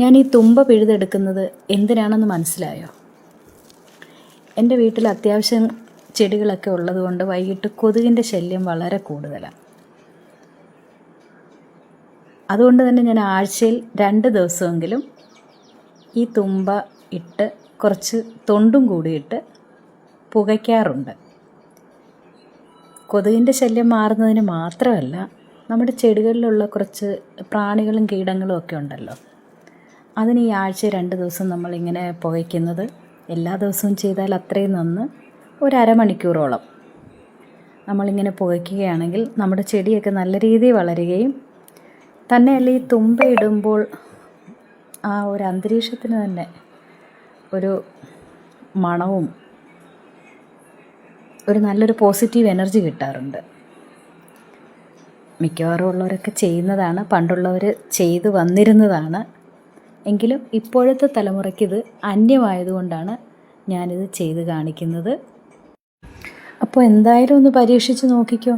ഞാൻ ഈ തുമ്പ പിഴുതെടുക്കുന്നത് എന്തിനാണെന്ന് മനസ്സിലായോ? എൻ്റെ വീട്ടിൽ അത്യാവശ്യം ചെടികളൊക്കെ ഉള്ളതുകൊണ്ട് വൈകിട്ട് കൊതുകിൻ്റെ ശല്യം വളരെ കൂടുതലാണ്. അതുകൊണ്ട് തന്നെ ഞാൻ ആഴ്ചയിൽ 2 ദിവസമെങ്കിലും ഈ തുമ്പ ഇട്ട് കുറച്ച് തൊണ്ടും കൂടിയിട്ട് പുകയ്ക്കാറുണ്ട്. കൊതുകിൻ്റെ ശല്യം മാറുന്നതിന് മാത്രമല്ല, നമ്മുടെ ചെടികളിലുള്ള കുറച്ച് പ്രാണികളും കീടങ്ങളും ഒക്കെ ഉണ്ടല്ലോ, അതിന് ഈ ആഴ്ച 2 ദിവസം നമ്മളിങ്ങനെ പുകയ്ക്കുന്നത്, എല്ലാ ദിവസവും ചെയ്താൽ അത്രയും നന്ന്. ഒരു അരമണിക്കൂറോളം നമ്മളിങ്ങനെ പുകയ്ക്കുകയാണെങ്കിൽ നമ്മുടെ ചെടിയൊക്കെ നല്ല രീതിയിൽ വളരുകയും തന്നെയല്ല, ഈ തുമ്പ ഇടുമ്പോൾ ആ ഒരു അന്തരീക്ഷത്തിന് തന്നെ ഒരു മണവും ഒരു നല്ലൊരു പോസിറ്റീവ് എനർജി കിട്ടാറുണ്ട്. മിക്കവാറും ഉള്ളവരൊക്കെ ചെയ്യുന്നതാണ്, പണ്ടുള്ളവർ ചെയ്തു വന്നിരുന്നതാണ്. എങ്കിലും ഇപ്പോഴത്തെ തലമുറയ്ക്കിത് അന്യമായതുകൊണ്ടാണ് ഞാനിത് ചെയ്ത് കാണിക്കുന്നത്. അപ്പോൾ എന്തായാലും ഒന്ന് പരീക്ഷിച്ച് നോക്കിക്കോ.